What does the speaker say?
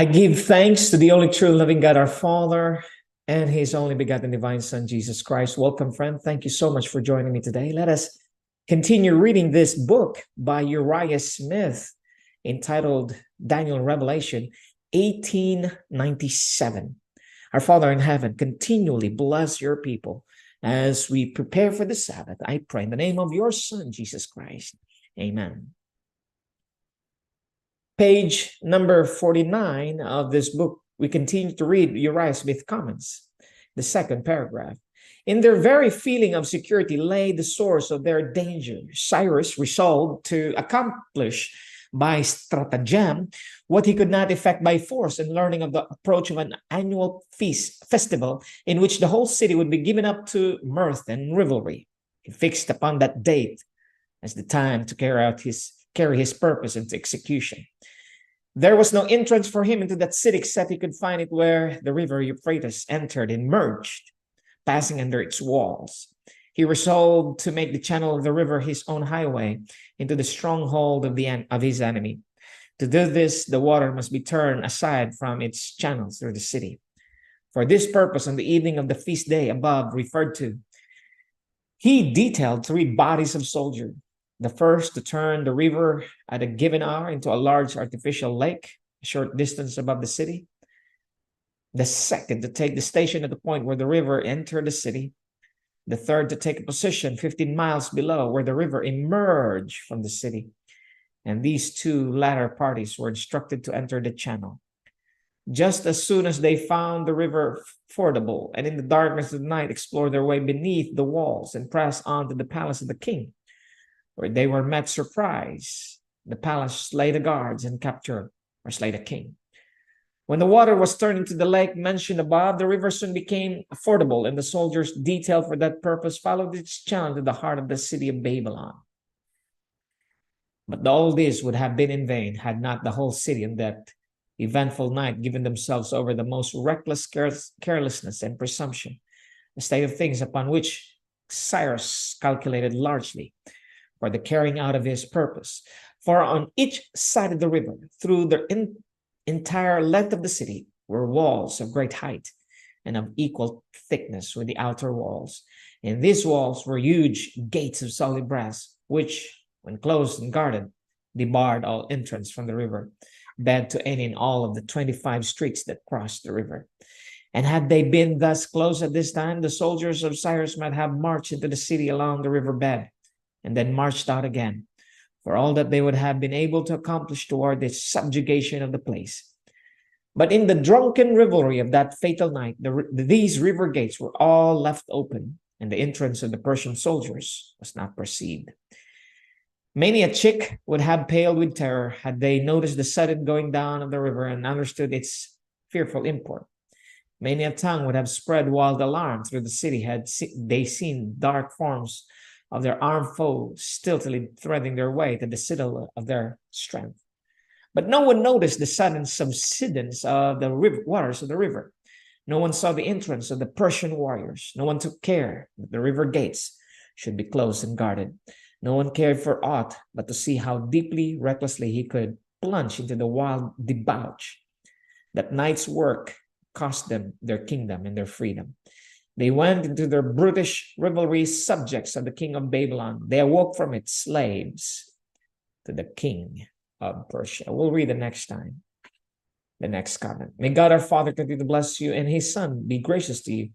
I give thanks to the only true living God, our Father, and His only begotten divine Son, Jesus Christ. Welcome, friend. Thank you so much for joining me today. Let us continue reading this book by URIAH Smith entitled Daniel Revelation 1897. Our Father in heaven, continually bless your people as we prepare for the Sabbath. I pray in the name of your Son, Jesus Christ. Amen. Page number 49 of this book, we continue to read URIAH Smith comments. The second paragraph. In their very feeling of security lay the source of their danger. Cyrus resolved to accomplish by stratagem what he could not effect by force, and learning of the approach of an annual festival in which the whole city would be given up to mirth and revelry. He fixed upon that date as the time to carry his purpose into execution. There was no entrance for him into that city except he could find it where the river Euphrates entered and merged, passing under its walls. He resolved to make the channel of the river his own highway into the stronghold of his enemy. To do this, the water must be turned aside from its channels through the city. For this purpose, on the evening of the feast day above referred to, he detailed 3 bodies of soldiers. The first to turn the river at a given hour into a large artificial lake, a short distance above the city. The second to take the station at the point where the river entered the city. The third to take a position 15 miles below where the river emerged from the city. And these 2 latter parties were instructed to enter the channel. Just as soon as they found the river fordable, and in the darkness of the night explored their way beneath the walls and pressed on to the palace of the king, where they were met surprise. The palace slay the guards and capture or slay the king. When the water was turned into the lake mentioned above, the river soon became fordable, and the soldiers detailed for that purpose followed its channel to the heart of the city of Babylon. But all this would have been in vain had not the whole city on that eventful night given themselves over the most reckless carelessness and presumption, a state of things upon which Cyrus calculated largely for the carrying out of his purpose. For on each side of the river, through the entire length of the city, were walls of great height and of equal thickness with the outer walls. And these walls were huge gates of solid brass, which, when closed and guarded, debarred all entrance from the river bed to any and all of the 25 streets that crossed the river. And had they been thus closed at this time, the soldiers of Cyrus might have marched into the city along the river bed, and then marched out again, for all that they would have been able to accomplish toward the subjugation of the place. But in the drunken revelry of that fatal night, these river gates were all left open, and the entrance of the Persian soldiers was not perceived. Many a chick would have paled with terror had they noticed the sudden going down of the river and understood its fearful import. Many a tongue would have spread wild alarm through the city had they seen dark forms of their armed foes stealthily threading their way to the citadel of their strength. But no one noticed the sudden subsidence of the waters of the river. No one saw the entrance of the Persian warriors. No one took care that the river gates should be closed and guarded. No one cared for aught but to see how deeply, recklessly he could plunge into the wild debauch. That night's work cost them their kingdom and their freedom. They went into their brutish revelry subjects of the king of Babylon. They awoke from it slaves to the king of Persia. We'll read the next time, the next comment. May God our Father continue to bless you and his Son be gracious to you.